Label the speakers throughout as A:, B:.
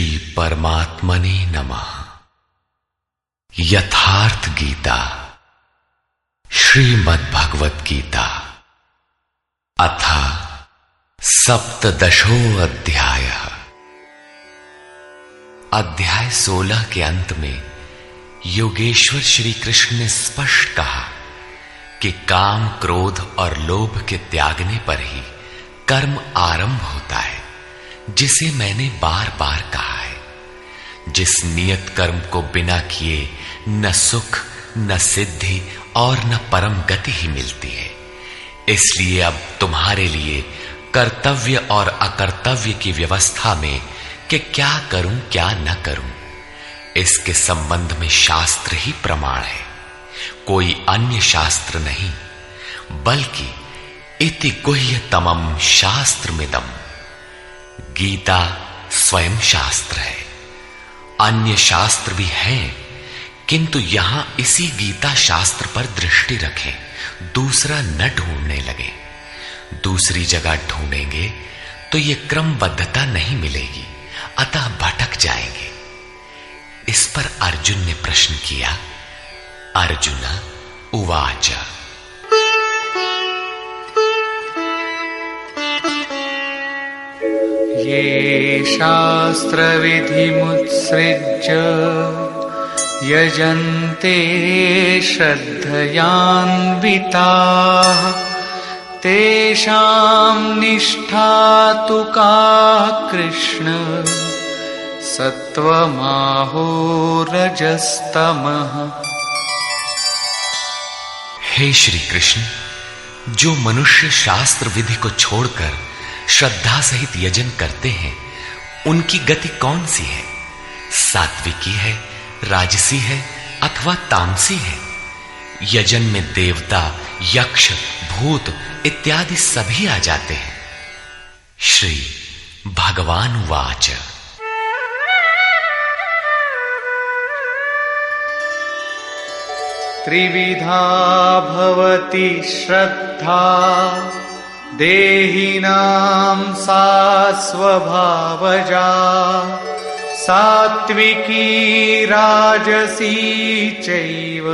A: श्री परमात्मने नमः। यथार्थ गीता श्रीमद् भगवत गीता अथ सप्तदशो अध्याय। अध्याय 16 के अंत में योगेश्वर श्री कृष्ण ने स्पष्ट कहा कि काम, क्रोध और लोभ के त्यागने पर ही कर्म आरंभ होता है, जिसे मैंने बार बार कहा है। जिस नियत कर्म को बिना किए न सुख, न सिद्धि और न परम गति ही मिलती है। इसलिए अब तुम्हारे लिए कर्तव्य और अकर्तव्य की व्यवस्था में कि क्या करूं क्या न करूं, इसके संबंध में शास्त्र ही प्रमाण है, कोई अन्य शास्त्र नहीं, बल्कि इति गुह्यतमं शास्त्रमिदम्। गीता स्वयं शास्त्र है। अन्य शास्त्र भी हैं, किंतु यहां इसी गीता शास्त्र पर दृष्टि रखें, दूसरा न ढूंढने लगे। दूसरी जगह ढूंढेंगे तो ये क्रमबद्धता नहीं मिलेगी, अतः भटक जाएंगे। इस पर अर्जुन ने प्रश्न किया। अर्जुन उवाच।
B: ये शास्त्र विधिमुत्सृज्य यजन्ते श्रद्धयान्विताः तेषां निष्ठा तु का कृष्ण सत्वमाहो रजस्तमः।
A: हे श्री कृष्ण, जो मनुष्य शास्त्र विधि को छोड़कर श्रद्धा सहित यजन करते हैं, उनकी गति कौन सी है? सात्विकी है, राजसी है अथवा तामसी है? यजन में देवता, यक्ष, भूत इत्यादि सभी आ जाते हैं। श्री भगवान वाच।
B: त्रिविधा भवति श्रद्धा देहिनां सा स्वभावजा सात्विकी राजसी चैव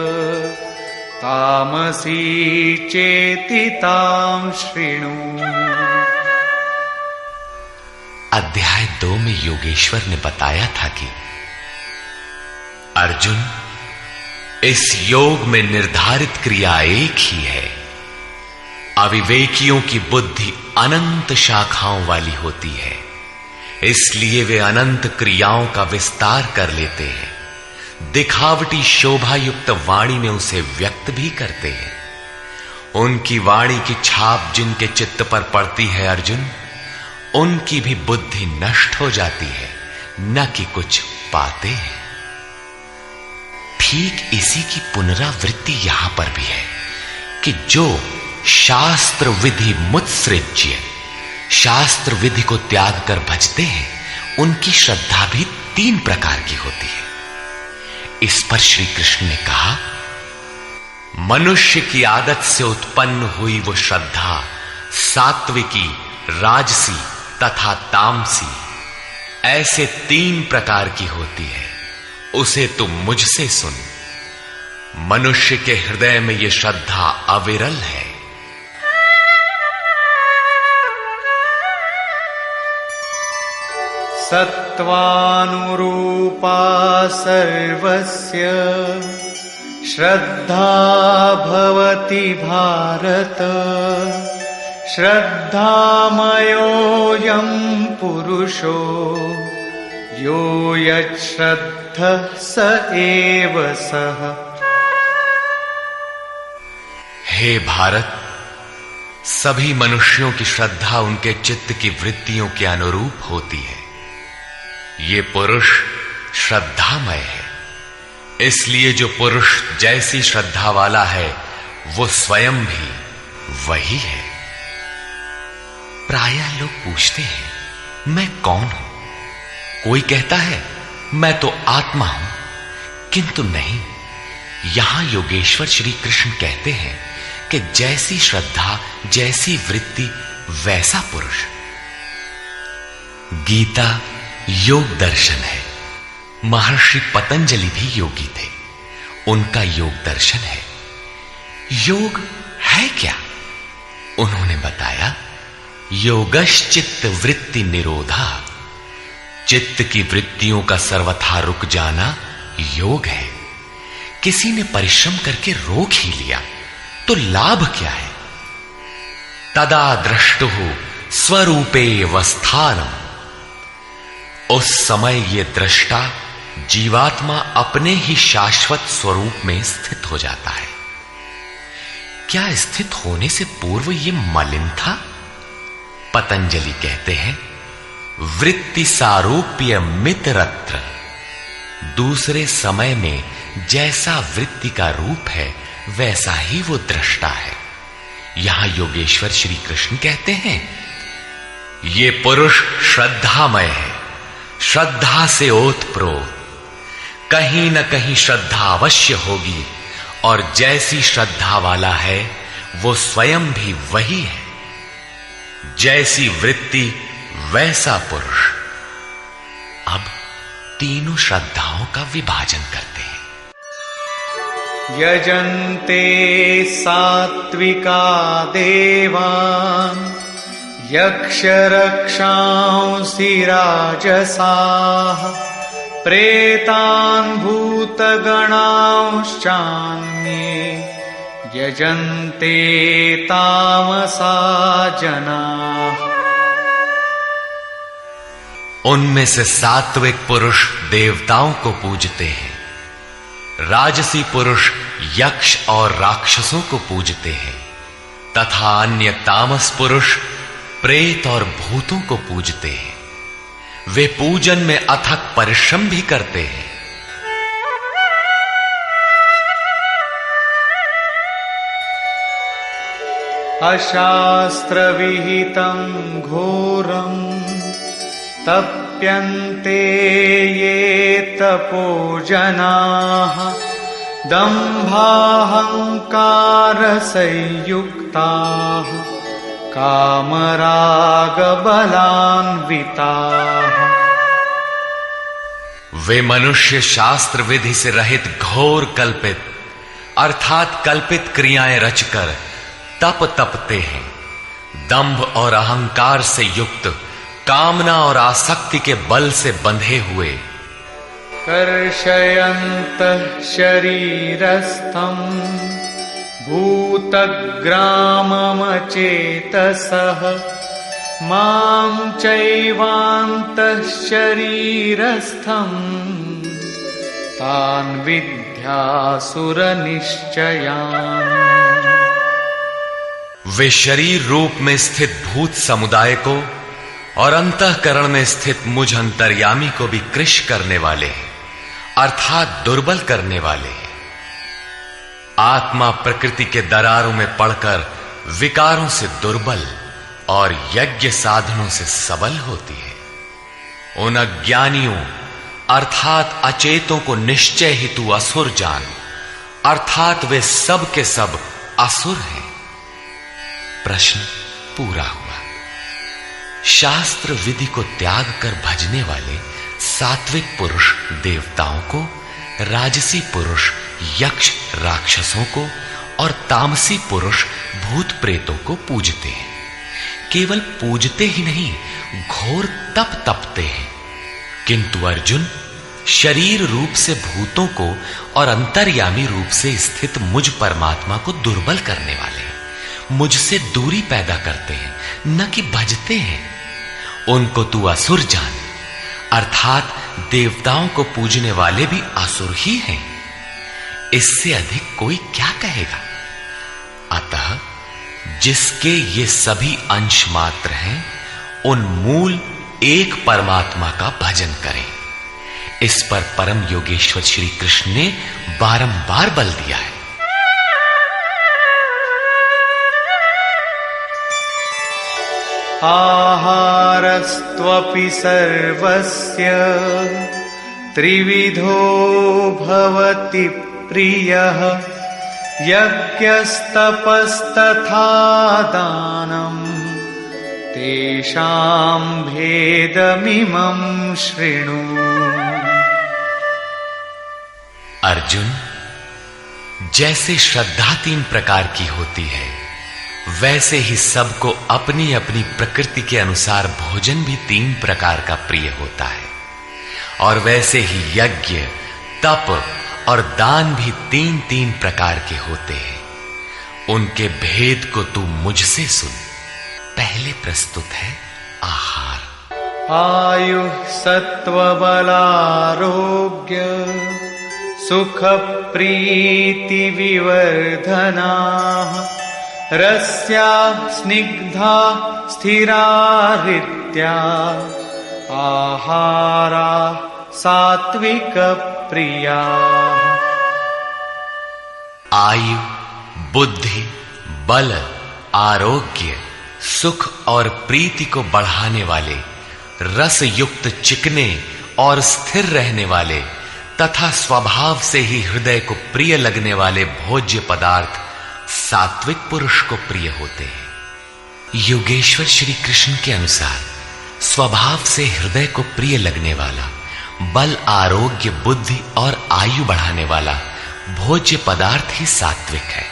B: तामसी चेति तां शृणु।
A: अध्याय 2 में योगेश्वर ने बताया था कि अर्जुन, इस योग में निर्धारित क्रिया एक ही है। अविवेकियों की बुद्धि अनंत शाखाओं वाली होती है, इसलिए वे अनंत क्रियाओं का विस्तार कर लेते हैं। दिखावटी शोभा युक्त वाणी में उसे व्यक्त भी करते हैं। उनकी वाणी की छाप जिनके चित्त पर पड़ती है अर्जुन, उनकी भी बुद्धि नष्ट हो जाती है, न कि कुछ पाते हैं। ठीक इसी की पुनरावृत्ति यहां पर भी है कि जो शास्त्र विधि मुत्सृज्य, शास्त्र विधि को त्याग कर भजते हैं, उनकी श्रद्धा भी 3 प्रकार की होती है। इस पर श्री कृष्ण ने कहा, मनुष्य की आदत से उत्पन्न हुई वो श्रद्धा सात्विकी, राजसी तथा तामसी, ऐसे 3 प्रकार की होती है। उसे तुम मुझसे सुन। मनुष्य के हृदय में यह श्रद्धा अविरल है।
B: सत्वानुरूपा सर्वस्य श्रद्धा भवति भारत श्रद्धामयोऽयं पुरुषो यो यच्छ्रद्धः स एव सः।
A: हे भारत, सभी मनुष्यों की श्रद्धा उनके चित्त की वृत्तियों के अनुरूप होती है। ये पुरुष श्रद्धामय है, इसलिए जो पुरुष जैसी श्रद्धा वाला है वो स्वयं भी वही है। प्रायः लोग पूछते हैं, मैं कौन हूं? कोई कहता है मैं तो आत्मा हूं, किंतु नहीं। यहां योगेश्वर श्री कृष्ण कहते हैं कि जैसी श्रद्धा, जैसी वृत्ति, वैसा पुरुष। गीता योग दर्शन है। महर्षि पतंजलि भी योगी थे, उनका योग दर्शन है। योग है क्या? उन्होंने बताया, योगश्चित्त वृत्ति निरोधा, चित्त की वृत्तियों का सर्वथा रुक जाना योग है। किसी ने परिश्रम करके रोक ही लिया तो लाभ क्या है? तदा दृष्टुः स्वरूपे वस्थानम, उस समय ये दृष्टा जीवात्मा अपने ही शाश्वत स्वरूप में स्थित हो जाता है। क्या स्थित होने से पूर्व ये मलिन था? पतंजलि कहते हैं, वृत्ति सारूप्य मित्रत्र, दूसरे समय में जैसा वृत्ति का रूप है वैसा ही वो दृष्टा है। यहां योगेश्वर श्री कृष्ण कहते हैं, ये पुरुष श्रद्धामय है, श्रद्धा से ओतप्रोत, कहीं न कहीं श्रद्धा अवश्य होगी, और जैसी श्रद्धा वाला है वो स्वयं भी वही है। जैसी वृत्ति वैसा पुरुष। अब तीनों श्रद्धाओं का विभाजन करते हैं।
B: यजन्ते सात्विका देवान् यक्षरक्षांसि राजसाः प्रेतान् भूतगणांश्चान्ये यजन्ते तामसा जनाः।
A: उनमें से सात्विक पुरुष देवताओं को पूजते हैं, राजसी पुरुष यक्ष और राक्षसों को पूजते हैं, तथा अन्य तामस पुरुष प्रेत और भूतों को पूजते हैं। वे पूजन में अथक परिश्रम भी करते हैं।
B: अशास्त्र विहितं घोरं तप्यन्ते ये तपो जनाः दम्भाहंकार संयुक्ताः कामरागबलान्विताः।
A: वे मनुष्य शास्त्र विधि से रहित घोर कल्पित अर्थात कल्पित क्रियाएं रचकर तप तपते हैं। दंभ और अहंकार से युक्त, कामना और आसक्ति के बल से बंधे हुए,
B: कर्षयन्तः शरीरस्थं भूतग्राममचेतसः मां चैवान्तः शरीरस्थं तान् विद्यासुरनिश्चयान्।
A: वे शरीर रूप में स्थित भूत समुदाय को और अंतःकरण में स्थित मुझ अंतर्यामी को भी कृश करने वाले हैं, अर्थात दुर्बल करने वाले हैं। आत्मा प्रकृति के दरारों में पड़कर विकारों से दुर्बल और यज्ञ साधनों से सबल होती है। उन अज्ञानियों अर्थात अचेतों को निश्चय हेतु असुर जान, अर्थात वे सब के सब असुर हैं। प्रश्न पूरा हुआ। शास्त्र विधि को त्याग कर भजने वाले सात्विक पुरुष देवताओं को, राजसी पुरुष यक्ष राक्षसों को और तामसी पुरुष भूत प्रेतों को पूजते हैं। केवल पूजते ही नहीं, घोर तप तपते हैं। किंतु अर्जुन, शरीर रूप से भूतों को और अंतर्यामी रूप से स्थित मुझ परमात्मा को दुर्बल करने वाले हैं, मुझसे दूरी पैदा करते हैं, न कि भजते हैं। उनको तू असुर जान, अर्थात देवताओं को पूजने वाले भी असुर ही हैं। इससे अधिक कोई क्या कहेगा? अतः जिसके ये सभी अंश मात्र हैं, उन मूल एक परमात्मा का भजन करें। इस पर परम योगेश्वर श्री कृष्ण ने बारंबार बल दिया है।
B: आहारस्त्वपि सर्वस्य त्रिविधो भवति प्रियः यज्ञस्तपस्तथा दानं तेषां भेदमिमं शृणु।
A: अर्जुन, जैसे श्रद्धा 3 प्रकार की होती है, वैसे ही सबको अपनी अपनी प्रकृति के अनुसार भोजन भी 3 प्रकार का प्रिय होता है, और वैसे ही यज्ञ, तप और दान भी 3-3 प्रकार के होते हैं। उनके भेद को तू मुझसे सुन। पहले प्रस्तुत है आहार।
B: आयुः सत्त्वबलारोग्य सुख प्रीति विवर्धनाः रस्या स्निग्धा स्थिरा हृत्या आहारा सात्विक प्रिया।
A: आयु, बुद्धि, बल, आरोग्य, सुख और प्रीति को बढ़ाने वाले, रस युक्त चिकने और स्थिर रहने वाले तथा स्वभाव से ही हृदय को प्रिय लगने वाले भोज्य पदार्थ सात्विक पुरुष को प्रिय होते हैं। योगेश्वर श्री कृष्ण के अनुसार स्वभाव से हृदय को प्रिय लगने वाला, बल, आरोग्य, बुद्धि और आयु बढ़ाने वाला भोज्य पदार्थ ही सात्विक है।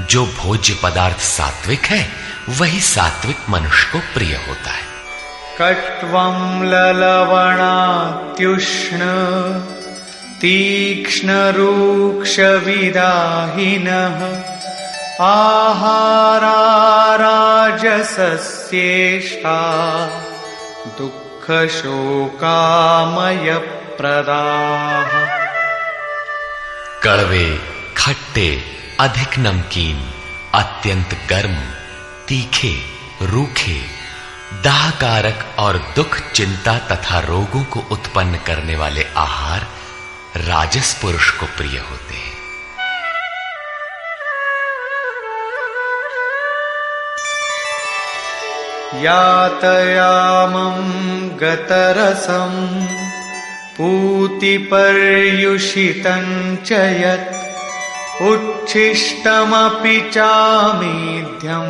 A: जो भोज्य पदार्थ सात्विक है, वही सात्विक मनुष्य को प्रिय होता है।
B: कट्वं ललवणात्युष्ण तीक्ष्ण रूक्ष विदाहिनः आहारा राजसस्येष्टा दुःख शोकामय प्रदाः।
A: कड़वे, खट्टे, अधिक नमकीन, अत्यंत गर्म, तीखे, रूखे, दाहकारक और दुख, चिंता तथा रोगों को उत्पन्न करने वाले आहार राजस पुरुष को प्रिय होते हैं।
B: यातयामं गतरसं पूतिपर्युषितं च यत् उच्छिष्टमपि चामेध्यं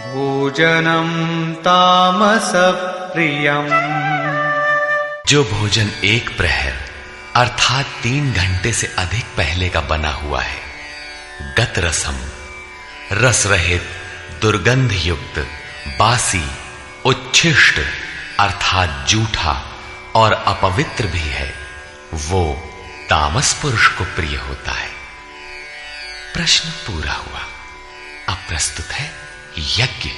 B: भोजनं तामसप्रियम्।
A: जो भोजन 1 प्रहर अर्थात 3 घंटे से अधिक पहले का बना हुआ है, गत रसम, रस रहित, दुर्गंध युक्त, बासी, उच्छिष्ट अर्थात जूठा और अपवित्र भी है, वो तामस पुरुष को प्रिय होता है। प्रश्न पूरा हुआ। अब प्रस्तुत है यज्ञ।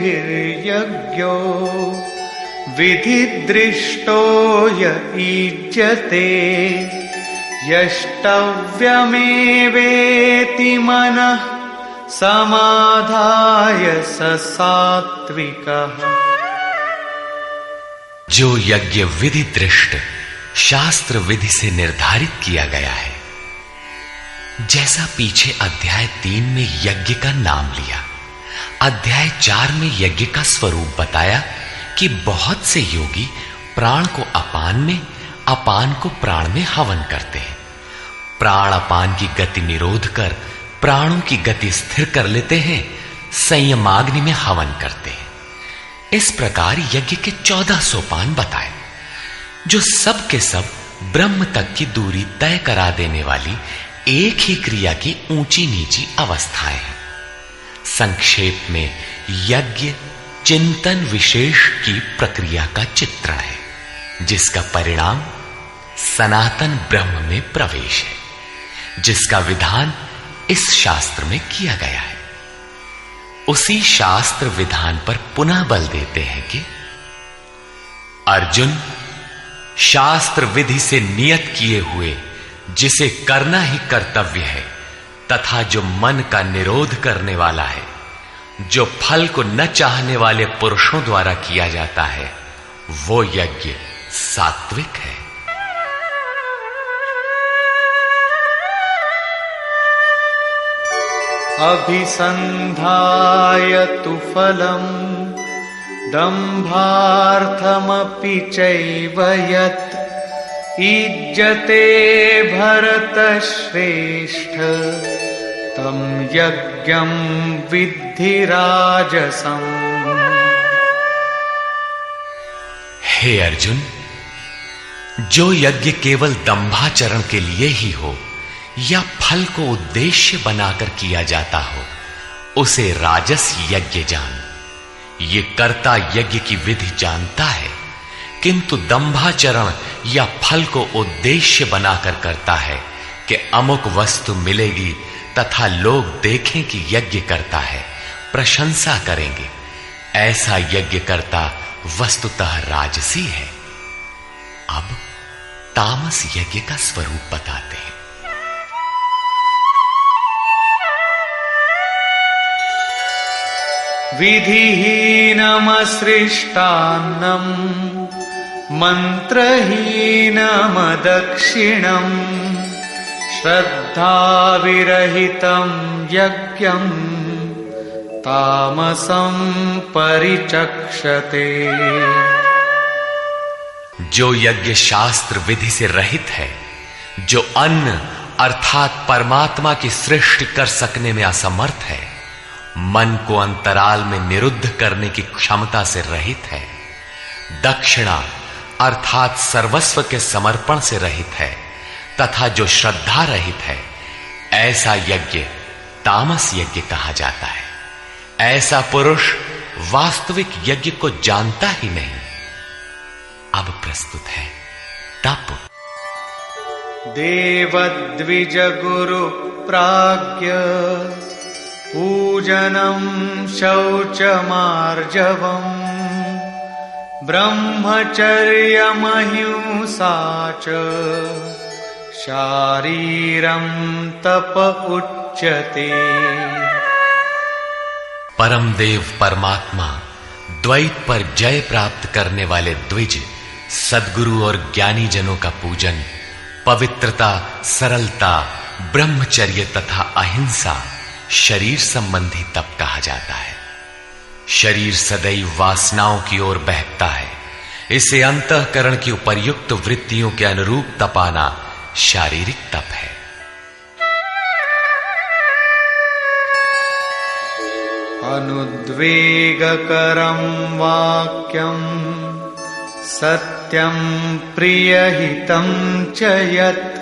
B: अफलाकांक्षिभिर्यज्ञो विधिदृष्टो य ईज्यते यष्टव्यमेवेति मनः समाधाय स सात्विकः।
A: जो यज्ञ विधि दृष्ट शास्त्र विधि से निर्धारित किया गया है, जैसा पीछे अध्याय 3 में यज्ञ का नाम लिया, अध्याय 4 में यज्ञ का स्वरूप बताया कि बहुत से योगी प्राण को अपान में, अपान को प्राण में हवन करते हैं। प्राण अपान की गति निरोध कर प्राणों की गति स्थिर कर लेते हैं, संयमाग्नि में हवन करते हैं। इस प्रकार यज्ञ के 14 सोपान बताए, जो सब के सब ब्रह्म तक की दूरी तय करा देने वाली एक ही क्रिया की ऊंची नीची अवस्थाएं हैं। संक्षेप में यज्ञ चिंतन विशेष की प्रक्रिया का चित्रण है, जिसका परिणाम सनातन ब्रह्म में प्रवेश है, जिसका विधान इस शास्त्र में किया गया है। उसी शास्त्र विधान पर पुनः बल देते हैं कि अर्जुन, शास्त्र विधि से नियत किए हुए जिसे करना ही कर्तव्य है तथा जो मन का निरोध करने वाला है, जो फल को न चाहने वाले पुरुषों द्वारा किया जाता है, वो यज्ञ सात्विक है।
B: अभिसंधाय तु फलम् दम्भार्थमपि चैव यत् ईज्जते भरतश्रेष्ठ तं यज्ञं विद्धि राजसम्।
A: हे अर्जुन, जो यज्ञ केवल दंभाचरण के लिए ही हो या फल को उद्देश्य बनाकर किया जाता हो, उसे राजस यज्ञ जान। ये कर्ता यज्ञ की विधि जानता है, किंतु दंभाचरण या फल को उद्देश्य बनाकर करता है कि अमुक वस्तु मिलेगी तथा लोग देखें कि यज्ञ करता है, प्रशंसा करेंगे। ऐसा यज्ञ करता वस्तुतः राजसी है। अब तामस यज्ञ का स्वरूप बताते हैं।
B: विधिहीनमसृष्टान्नम् मन्त्रहीनमदक्षिणम् श्रद्धाविरहितं यज्ञं तामसं परिचक्षते।
A: जो यज्ञ शास्त्र विधि से रहित है, जो अन्न अर्थात परमात्मा की सृष्टि कर सकने में असमर्थ है, मन को अंतराल में निरुद्ध करने की क्षमता से रहित है, दक्षिणा अर्थात सर्वस्व के समर्पण से रहित है तथा जो श्रद्धा रहित है, ऐसा यज्ञ तामस यज्ञ कहा जाता है। ऐसा पुरुष वास्तविक यज्ञ को जानता ही नहीं। अब प्रस्तुत है तप।
B: देवद्विज गुरु प्राज्ञ पूजनं शौचमार्जवम् ब्रह्मचर्यमहिंसा च शारीरं तप उच्यते।
A: परम देव परमात्मा द्वैत पर जय प्राप्त करने वाले द्विज सद्गुरु और ज्ञानी जनों का पूजन पवित्रता, सरलता, ब्रह्मचर्य तथा अहिंसा शरीर संबंधी तप कहा जाता है। शरीर सदैव वासनाओं की ओर बहकता है, इसे अंतःकरण की उपर्युक्त वृत्तियों के अनुरूप तपाना शारीरिक तप है।
B: अनुद्वेगकरं वाक्यं सत्यं प्रियहितं च यत्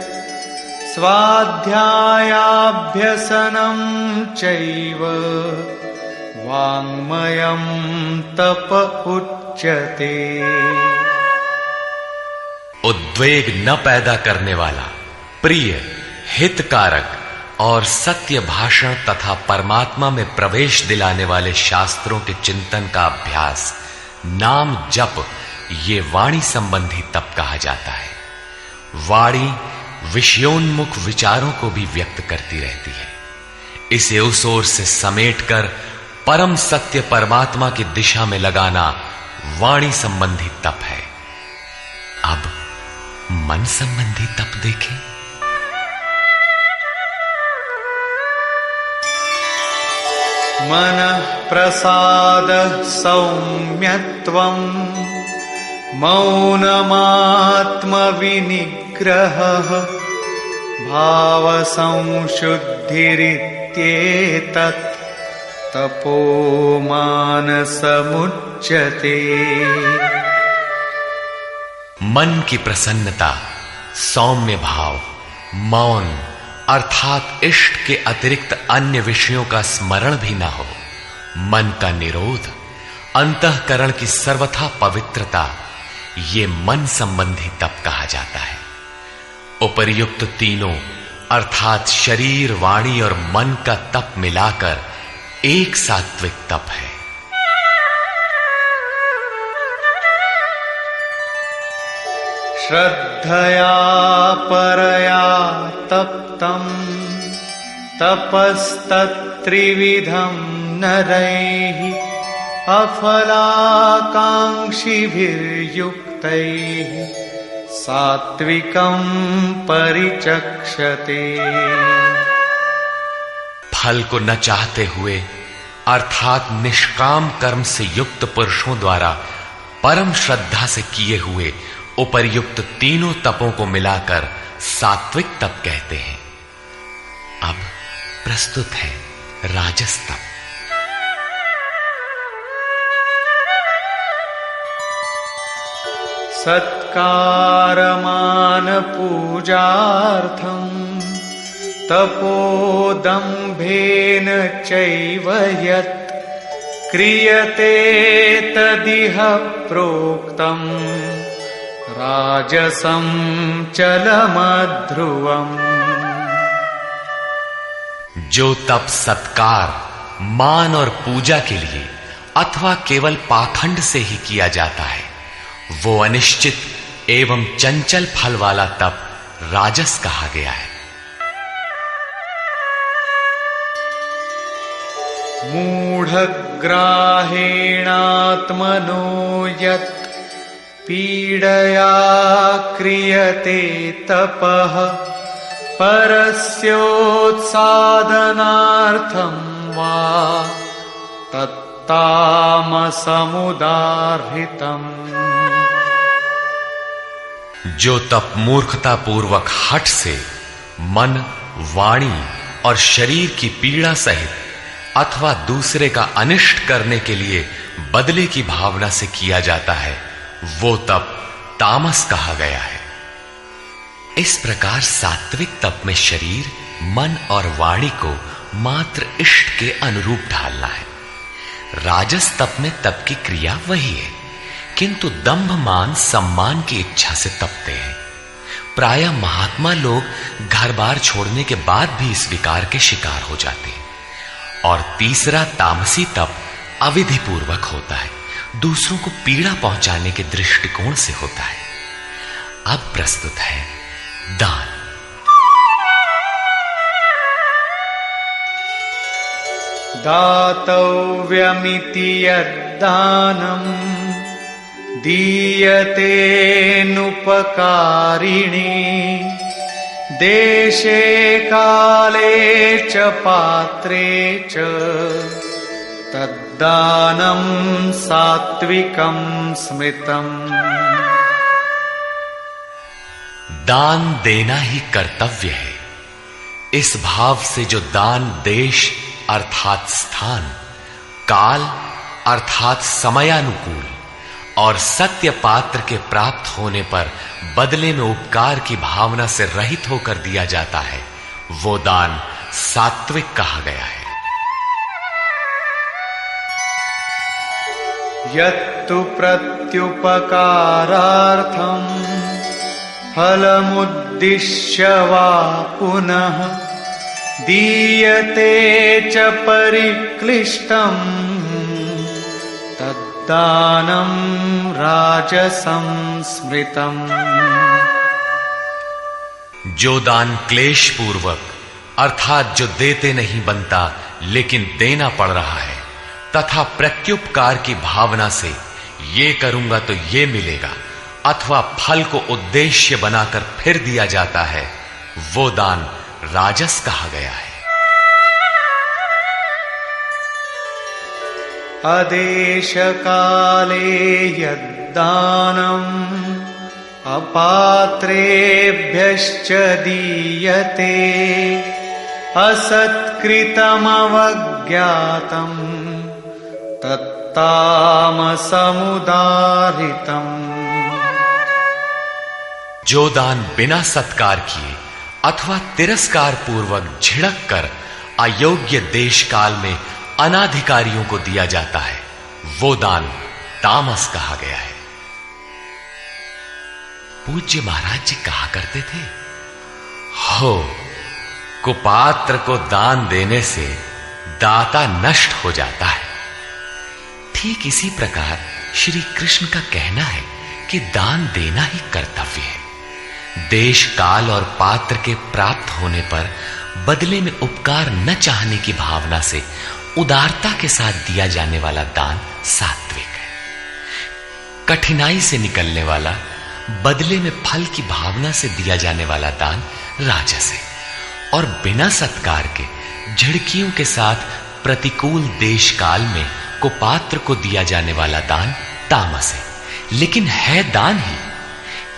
B: स्वाध्यायाभ्यसनं चैव वाङ्मयं तप उच्यते।
A: उद्वेग न पैदा करने वाला, प्रिय, हितकारक और सत्य भाषण तथा परमात्मा में प्रवेश दिलाने वाले शास्त्रों के चिंतन का अभ्यास, नाम जप, ये वाणी संबंधी तप कहा जाता है। वाणी विषयोन्मुख विचारों को भी व्यक्त करती रहती है। इसे उस ओर से समेटकर परम सत्य परमात्मा की दिशा में लगाना वाणी संबंधी तप है। अब मन संबंधी तप देखें।
B: मनः प्रसादः सौम्यत्वं मौनमात्मविनिग्रहः भावसंशुद्धिरित्येतत् तपो मानसमुच्यते।
A: मन की प्रसन्नता, सौम्य भाव, मौन अर्थात इष्ट के अतिरिक्त अन्य विषयों का स्मरण भी न हो, मन का निरोध, अंतःकरण की सर्वथा पवित्रता, ये मन संबंधी तप कहा जाता है। उपर्युक्त तीनों अर्थात शरीर, वाणी और मन का तप मिलाकर एक सात्विक तप है।
B: श्रद्धया परया तप्तं तपस्तत्त्रिविधं नरैः अफलाकांक्षिभिर्युक्तैः सात्विकं परिचक्षते।
A: फल को न चाहते हुए अर्थात निष्काम कर्म से युक्त पुरुषों द्वारा परम श्रद्धा से किए हुए उपर्युक्त तीनों तपों को मिलाकर सात्विक तप कहते हैं। अब प्रस्तुत है राजस तप।
B: सत्कारमान पूजार्थं तपोदम्भेन चैव यत् क्रियते तदिह प्रोक्तं राजसं चलमध्रुवम्।
A: जो तप सत्कार, मान और पूजा के लिए अथवा केवल पाखंड से ही किया जाता है, वो अनिश्चित एवं चंचल फल वाला तप राजस कहा गया है।
B: मूढ़ग्राहेणात्मनो यत् पीडया क्रियते तपः परस्योत्सादनार्थं वा तत्तामसमुदाहृतम्।
A: जो तप मूर्खता पूर्वक हठ से मन, वाणी और शरीर की पीड़ा सहित अथवा दूसरे का अनिष्ट करने के लिए बदले की भावना से किया जाता है, वो तप तामस कहा गया है। इस प्रकार सात्विक तप में शरीर, मन और वाणी को मात्र इष्ट के अनुरूप ढालना है। राजस तप में तप की क्रिया वही है, किंतु दंभ मान सम्मान की इच्छा से तपते हैं। प्रायः महात्मा लोग घर बार छोड़ने के बाद भी इस विकार के शिकार हो जाते हैं। और तीसरा तामसी तप अविधि पूर्वक होता है, दूसरों को पीड़ा पहुंचाने के दृष्टिकोण से होता है। अब प्रस्तुत है दान।
B: दातव्यमिति यद्दानम् दीयतेऽनुपकारिणे देशे काले च पात्रे च तद्दानं सात्विकं स्मृतम्।
A: दान देना ही कर्तव्य है। इस भाव से जो दान देश अर्थात स्थान, काल अर्थात समयानुकूल और सत्य पात्र के प्राप्त होने पर बदले में उपकार की भावना से रहित होकर दिया जाता है, वो दान सात्विक कहा गया है।
B: यत्तु प्रत्युपकारार्थं फलमुद्दिश्य वा पुनः दीयते च परिक्लिष्टम् तद्दानं राजसं स्मृतम्।
A: जो दान क्लेश पूर्वक अर्थात जो देते नहीं बनता लेकिन देना पड़ रहा है तथा प्रत्युपकार की भावना से ये करूंगा तो ये मिलेगा अथवा फल को उद्देश्य बनाकर फिर दिया जाता है, वो दान राजस कहा गया है।
B: अदेश काले यद्दानम् अपात्रेभ्यश्च दीयते असत्कृतमवज्ञातम् तत्तामसमुदाहृतम्।
A: जो दान बिना सत्कार किए अथवा तिरस्कार पूर्वक झिड़क कर अयोग्य देश काल में अनाधिकारियों को दिया जाता है, वो दान तामस कहा गया है। पूज्य महाराज जी कहा करते थे, हो कुपात्र को दान देने से दाता नष्ट हो जाता है। ठीक इसी प्रकार श्री कृष्ण का कहना है कि दान देना ही कर्तव्य है। देश, काल और पात्र के प्राप्त होने पर बदले में उपकार न चाहने की भावना से उदारता के साथ दिया जाने वाला दान सात्विक है। कठिनाई से निकलने वाला, बदले में फल की भावना से दिया जाने वाला दान राजस है और बिना सत्कार के झिड़कियों के साथ प्रतिकूल देश काल में कुपात्र को दिया जाने वाला दान तामस है, लेकिन है दान ही।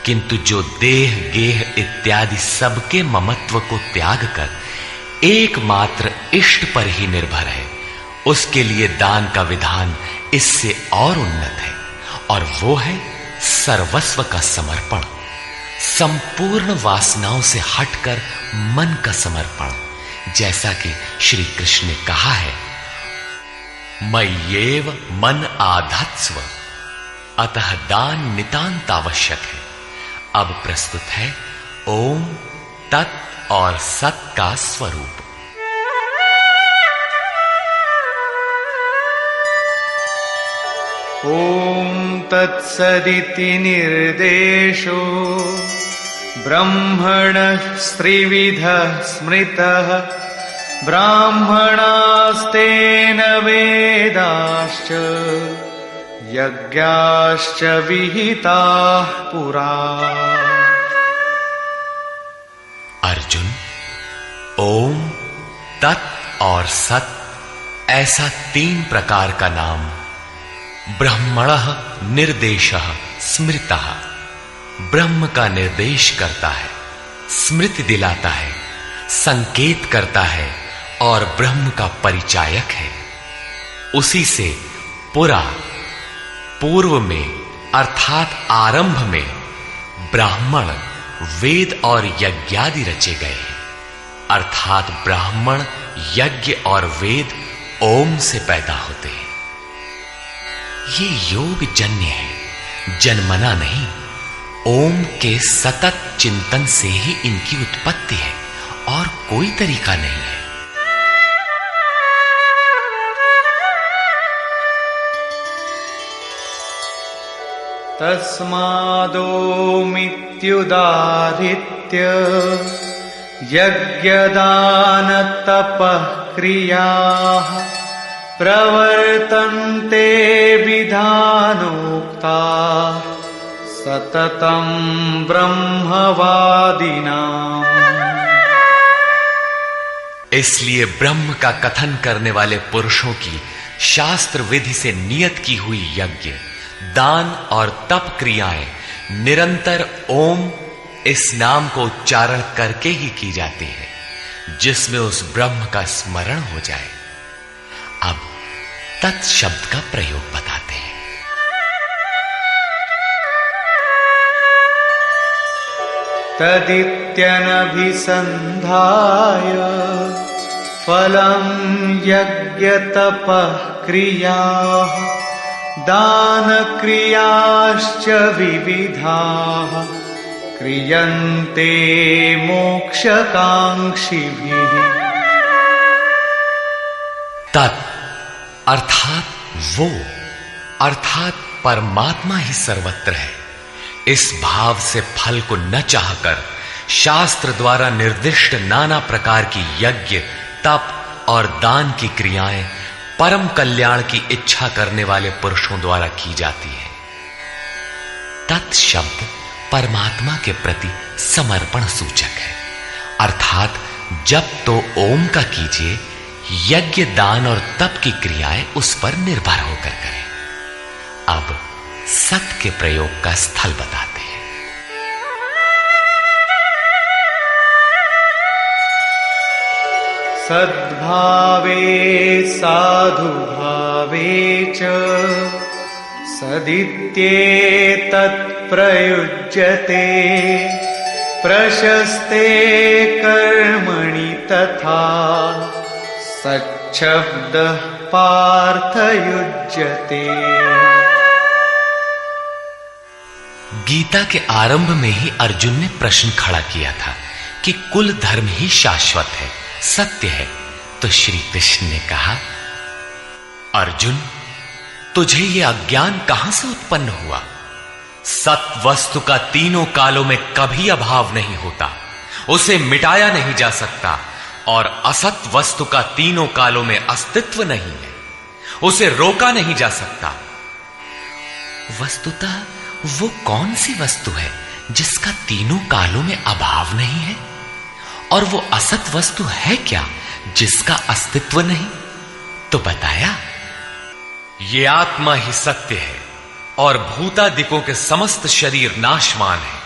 A: किंतु जो देह गेह इत्यादि सबके ममत्व को त्याग कर एकमात्र इष्ट पर ही निर्भर है, उसके लिए दान का विधान इससे और उन्नत है, और वो है सर्वस्व का समर्पण, संपूर्ण वासनाओं से हटकर मन का समर्पण। जैसा कि श्री कृष्ण ने कहा है, मय्येव मन आधत्स्व, अतः दान नितांत आवश्यक है। अब प्रस्तुत है ओम तत् और सत का स्वरूप।
B: ॐ तत्सदिति निर्देशो ब्रह्मणः त्रिविधः स्मृतः ब्राह्मणास्तेन वेदाश्च यज्ञाश्च विहिताः पुरा।
A: अर्जुन, ओम तत् और सत ऐसा 3 प्रकार का नाम ब्रह्मणः निर्देशः स्मृतः, ब्रह्म का निर्देश करता है, स्मृति दिलाता है, संकेत करता है और ब्रह्म का परिचायक है। उसी से पुरा, पूर्व में अर्थात आरंभ में ब्राह्मण, वेद और यज्ञादि रचे गए हैं, अर्थात ब्राह्मण, यज्ञ और वेद ओम से पैदा होते हैं। ये योग जन्य है, जन्मना नहीं। ओम के सतत चिंतन से ही इनकी उत्पत्ति है और कोई तरीका नहीं है।
B: तस्मादोमित्युदाहृत्य यज्ञदान तपः क्रियाः प्रवर्तन्ते विधानोक्ता सततं ब्रह्मवादिनाम्।
A: इसलिए ब्रह्म का कथन करने वाले पुरुषों की शास्त्र विधि से नियत की हुई यज्ञ, दान और तप क्रियाएं निरंतर ओम इस नाम को उच्चारण करके ही की जाती है, जिसमें उस ब्रह्म का स्मरण हो जाए। अब तत् शब्द का प्रयोग बताते हैं।
B: तदित्यनभिसन्धाय फलं यज्ञ तपः क्रियाः दान क्रियाश्च विविधाः क्रियन्ते मोक्षकांक्षिभिः।
A: तत् अर्थात वो, अर्थात परमात्मा ही सर्वत्र है। इस भाव से फल को न चाहकर शास्त्र द्वारा निर्दिष्ट नाना प्रकार की यज्ञ, तप और दान की क्रियाएं परम कल्याण की इच्छा करने वाले पुरुषों द्वारा की जाती है। तत् शब्द परमात्मा के प्रति समर्पण सूचक है, अर्थात जब तो ओम का कीजिए, यज्ञ, दान और तप की क्रियाएं उस पर निर्भर होकर करें। अब सत के प्रयोग का स्थल बताते हैं।
B: सद्भावे साधुभावे च सदित्येतत् प्रयुज्यते प्रशस्ते कर्मणि तथा सच्छब्दः पार्थयुज्यते।
A: गीता के आरंभ में ही अर्जुन ने प्रश्न खड़ा किया था कि कुल धर्म ही शाश्वत है, सत्य है। तो श्री कृष्ण ने कहा, अर्जुन, तुझे यह अज्ञान कहां से उत्पन्न हुआ? सत वस्तु का तीनों कालों में कभी अभाव नहीं होता, उसे मिटाया नहीं जा सकता, और असत वस्तु का तीनों कालों में अस्तित्व नहीं है, उसे रोका नहीं जा सकता। वस्तुतः वो कौन सी वस्तु है जिसका तीनों कालों में अभाव नहीं है? और वो असत वस्तु है क्या जिसका अस्तित्व नहीं? तो बताया, ये आत्मा ही सत्य है और भूतादिकों के समस्त शरीर नाशवान है।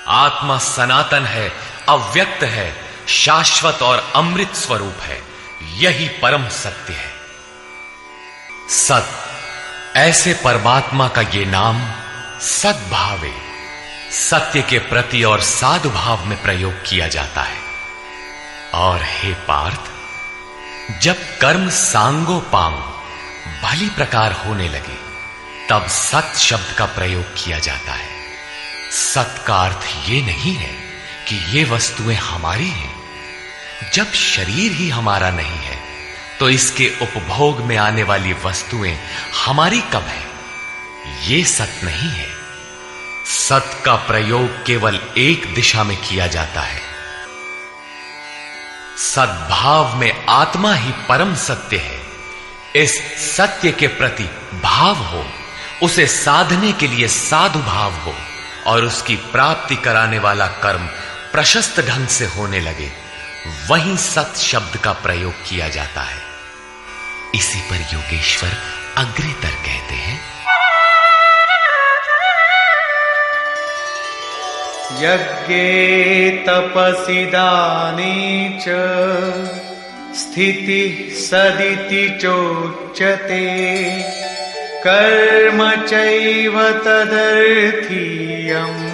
A: आत्मा सनातन है, अव्यक्त है, शाश्वत और अमृत स्वरूप है। यही परम सत्य है। सत, ऐसे परमात्मा का ये नाम सद्भावे, सत्य के प्रति और साधुभाव में प्रयोग किया जाता है। और हे पार्थ, जब कर्म सांगो पांग भली प्रकार होने लगे, तब सत शब्द का प्रयोग किया जाता है। सत का अर्थ ये नहीं है कि ये वस्तुएं हमारी हैं। जब शरीर ही हमारा नहीं है, तो इसके उपभोग में आने वाली वस्तुएं हमारी कब है? ये सत नहीं है। सत का प्रयोग केवल एक दिशा में किया जाता है। सद्भाव में आत्मा ही परम सत्य है। इस सत्य के प्रति भाव हो, उसे साधने के लिए साधु भाव हो और उसकी प्राप्ति कराने वाला कर्म प्रशस्त ढंग से होने लगे, वहीं सत शब्द का प्रयोग किया जाता है। इसी पर योगेश्वर अग्रेतर कहते हैं,
B: यज्ञे तपसि दाने च स्थितिः सदिति चोच्यते, कर्म चैव तदर्थीयम्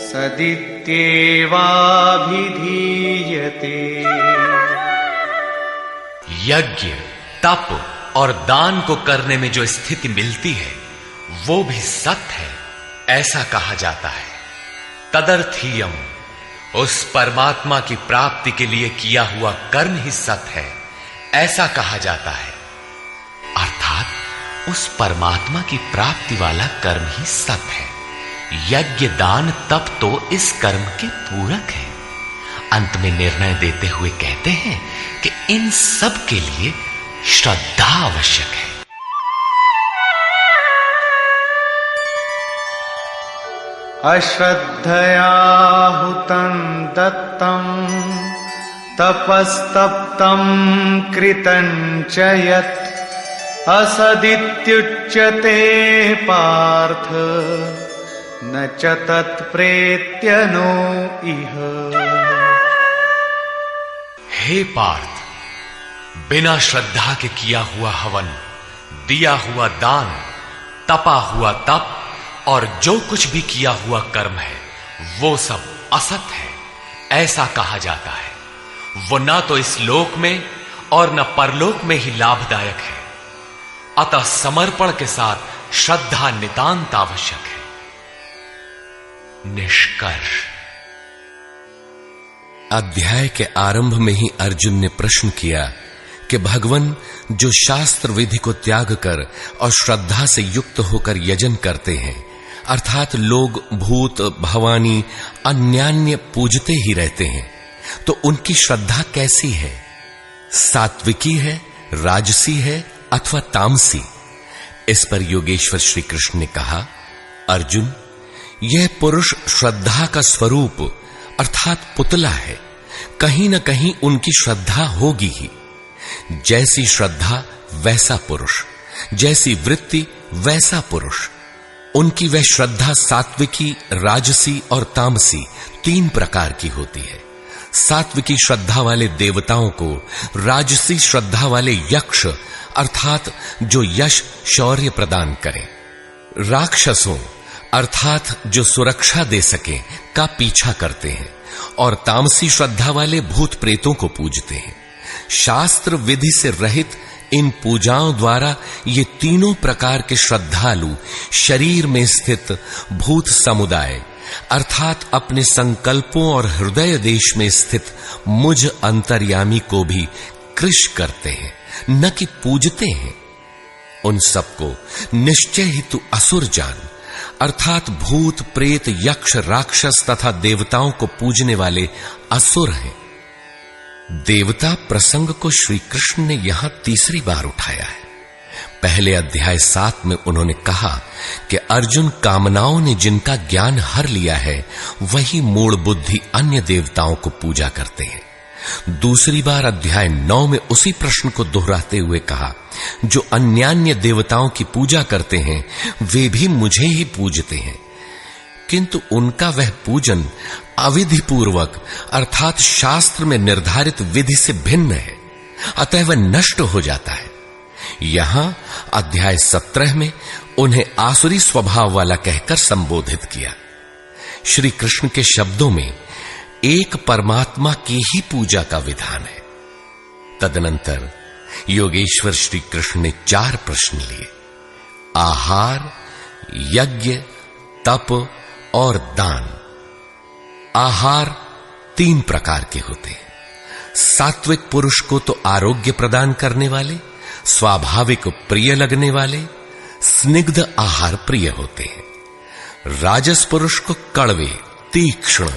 B: सदित्येवाभिधीयते।
A: यज्ञ, तप और दान को करने में जो स्थिति मिलती है, वो भी सत है, ऐसा कहा जाता है। तदर्थीयम, उस परमात्मा की प्राप्ति के लिए किया हुआ कर्म ही सत है, ऐसा कहा जाता है। अर्थात उस परमात्मा की प्राप्ति वाला कर्म ही सत है। यज्ञ, दान, तप तो इस कर्म के पूरक है। अंत में निर्णय देते हुए कहते हैं कि इन सब के लिए श्रद्धा आवश्यक है।
B: अश्रद्धया हुतं दत्तं तपस्तप्तं कृतं च यत् असदित्युच्यते पार्थ न च तत्प्रेत्य नो इह।
A: हे पार्थ, बिना श्रद्धा के किया हुआ हवन, दिया हुआ दान, तपा हुआ तप और जो कुछ भी किया हुआ कर्म है, वो सब असत है, ऐसा कहा जाता है। वो ना तो इस लोक में और न परलोक में ही लाभदायक है। अतः समर्पण के साथ श्रद्धा नितांत आवश्यक है। निष्कर्ष,
C: अध्याय के आरंभ में ही अर्जुन ने प्रश्न किया कि भगवान जो शास्त्र विधि को त्याग कर और श्रद्धा से युक्त होकर यजन करते हैं, अर्थात लोग भूत भवानी अन्यान्य पूजते ही रहते हैं, तो उनकी श्रद्धा कैसी है? सात्विकी है, राजसी है अथवा तामसी? इस पर योगेश्वर श्री कृष्ण ने कहा, अर्जुन, यह पुरुष श्रद्धा का स्वरूप अर्थात पुतला है। कहीं न कहीं उनकी श्रद्धा होगी ही। जैसी श्रद्धा वैसा पुरुष, जैसी वृत्ति वैसा पुरुष। उनकी वह श्रद्धा सात्विकी, राजसी और तामसी 3 प्रकार की होती है। सात्विकी श्रद्धा वाले देवताओं को राजसी श्रद्धा वाले यक्ष अर्थात जो यश शौर्य प्रदान करें, राक्षसों अर्थात जो सुरक्षा दे सके का पीछा करते हैं, और तामसी श्रद्धा वाले भूत प्रेतों को पूजते हैं। शास्त्र विधि से रहित इन पूजाओं द्वारा ये तीनों प्रकार के श्रद्धालु शरीर में स्थित भूत समुदाय अर्थात अपने संकल्पों और हृदय देश में स्थित मुझ अंतर्यामी को भी कृश करते हैं, न कि पूजते हैं। उन सबको निश्चय ही तू असुर जान, अर्थात भूत प्रेत यक्ष राक्षस तथा देवताओं को पूजने वाले असुर हैं। देवता प्रसंग को श्री कृष्ण ने यहां तीसरी बार उठाया है। पहले अध्याय 7 में उन्होंने कहा कि अर्जुन, कामनाओं ने जिनका ज्ञान हर लिया है, वही मूढ़ बुद्धि अन्य देवताओं को पूजा करते हैं। दूसरी बार अध्याय 9 में उसी प्रश्न को दोहराते हुए कहा, जो अन्यान्य देवताओं की पूजा करते हैं वे भी मुझे ही पूजते हैं। किंतु उनका वह पूजन अविधि पूर्वक अर्थात शास्त्र में निर्धारित विधि से भिन्न है, अतः वह नष्ट हो जाता है। यहां अध्याय 17 में उन्हें आसुरी स्वभाव वाला कहकर संबोधित किया। श्री कृष्ण के शब्दों में एक परमात्मा की ही पूजा का विधान है। तदनंतर योगेश्वर श्री कृष्ण ने 4 प्रश्न लिए। आहार, यज्ञ, तप और दान। आहार 3 प्रकार के होते हैं। सात्विक पुरुष को तो आरोग्य प्रदान करने वाले, स्वाभाविक प्रिय लगने वाले स्निग्ध आहार प्रिय होते हैं। राजस पुरुष को कड़वे, तीक्ष्ण,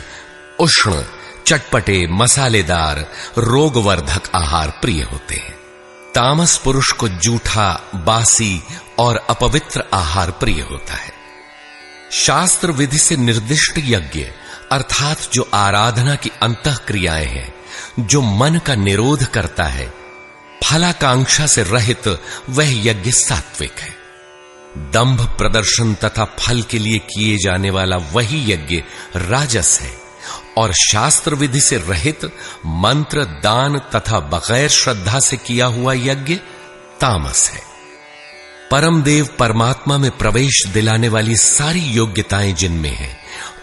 C: उष्ण, चटपटे, मसालेदार, रोगवर्धक आहार प्रिय होते हैं। तामस पुरुष को जूठा, बासी और अपवित्र आहार प्रिय होता है। शास्त्र विधि से निर्दिष्ट यज्ञ अर्थात जो आराधना की अंतः क्रियाएं हैं, जो मन का निरोध करता है, फलाकांक्षा से रहित, वह यज्ञ सात्विक है। दंभ प्रदर्शन तथा फल के लिए किए जाने वाला वही यज्ञ राजस है और शास्त्र विधि से रहित मंत्र, दान तथा बगैर श्रद्धा से किया हुआ यज्ञ तामस है। परमदेव परमात्मा में प्रवेश दिलाने वाली सारी योग्यताएं जिनमें हैं,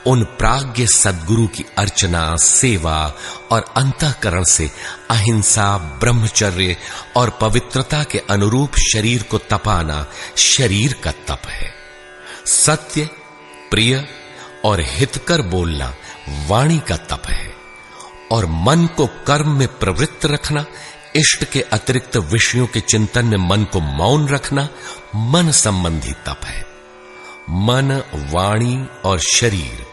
C: उन प्राज्ञ सद्गुरु की अर्चना, सेवा और अंतःकरण से अहिंसा, ब्रह्मचर्य और पवित्रता के अनुरूप शरीर को तपाना शरीर का तप है। सत्य, प्रिय और हितकर बोलना वाणी का तप है और मन को कर्म में प्रवृत्त रखना, इष्ट के अतिरिक्त विषयों के चिंतन में मन को मौन रखना मन संबंधी तप है। मन, वाणी और शरीर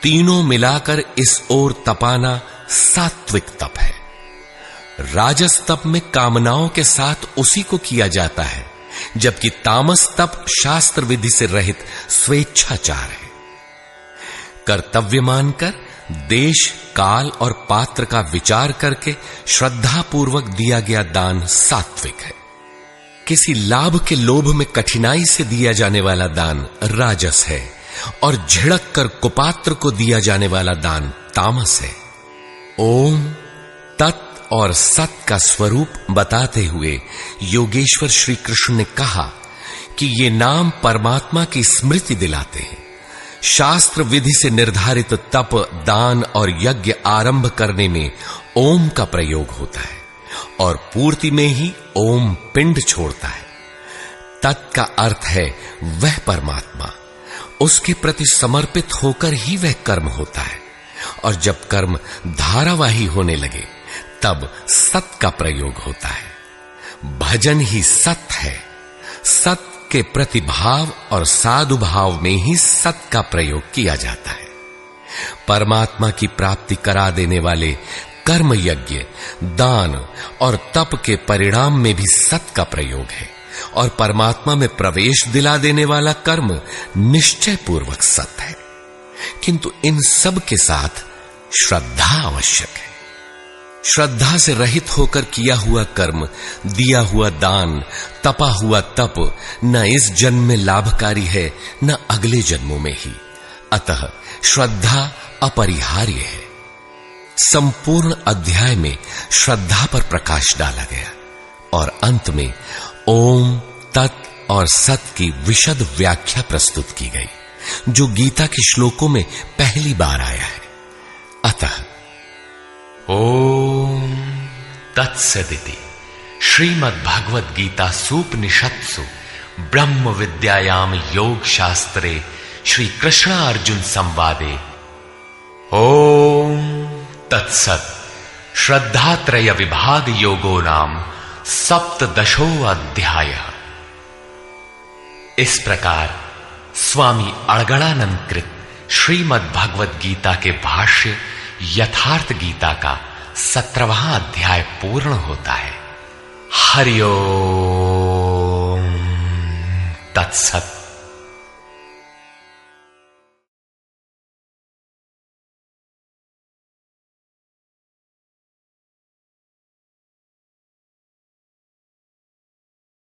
C: तीनों मिलाकर इस ओर तपाना सात्विक तप है। राजस तप में कामनाओं के साथ उसी को किया जाता है, जबकि तामस तप शास्त्र विधि से रहित स्वेच्छाचार है। कर्तव्य मानकर देश, काल और पात्र का विचार करके श्रद्धा पूर्वक दिया गया दान सात्विक है। किसी लाभ के लोभ में कठिनाई से दिया जाने वाला दान राजस है और झिड़क कर कुपात्र को दिया जाने वाला दान तामस है। ओम, तत् और सत का स्वरूप बताते हुए योगेश्वर श्री कृष्ण ने कहा कि ये नाम परमात्मा की स्मृति दिलाते हैं। शास्त्र विधि से निर्धारित तप, दान और यज्ञ आरंभ करने में ओम का प्रयोग होता है और पूर्ति में ही ओम पिंड छोड़ता है। तत् का अर्थ है वह परमात्मा, उसके प्रति समर्पित होकर ही वह कर्म होता है और जब कर्म धारावाही होने लगे तब सत का प्रयोग होता है। भजन ही सत है। सत के प्रतिभाव और साधुभाव में ही सत का प्रयोग किया जाता है। परमात्मा की प्राप्ति करा देने वाले कर्म, यज्ञ, दान और तप के परिणाम में भी सत का प्रयोग है और परमात्मा में प्रवेश दिला देने वाला कर्म निश्चय पूर्वक सत है। किंतु इन सब के साथ श्रद्धा आवश्यक है। श्रद्धा से रहित होकर किया हुआ कर्म, दिया हुआ दान, तपा हुआ तप न इस जन्म में लाभकारी है न अगले जन्मों में ही। अतः श्रद्धा अपरिहार्य है। संपूर्ण अध्याय में श्रद्धा पर प्रकाश डाला गया और अंत में ओम, तत् और सत की विशद व्याख्या प्रस्तुत की गई, जो गीता के श्लोकों में पहली बार आया है। अतः
A: ओम तत्सदिति श्रीमद्भगवद गीता सूपनिषत्सु ब्रह्म विद्यायाम योग शास्त्रे श्री कृष्ण अर्जुन संवादे ओम तत्सत् श्रद्धात्रय विभाग योगो नाम सप्तदशो अध्याय। इस प्रकार स्वामी अड़गड़ानंद कृत श्रीमद्भगवद गीता के भाष्य यथार्थ गीता का 17वां अध्याय पूर्ण होता है। हरि ओम तत्सत्।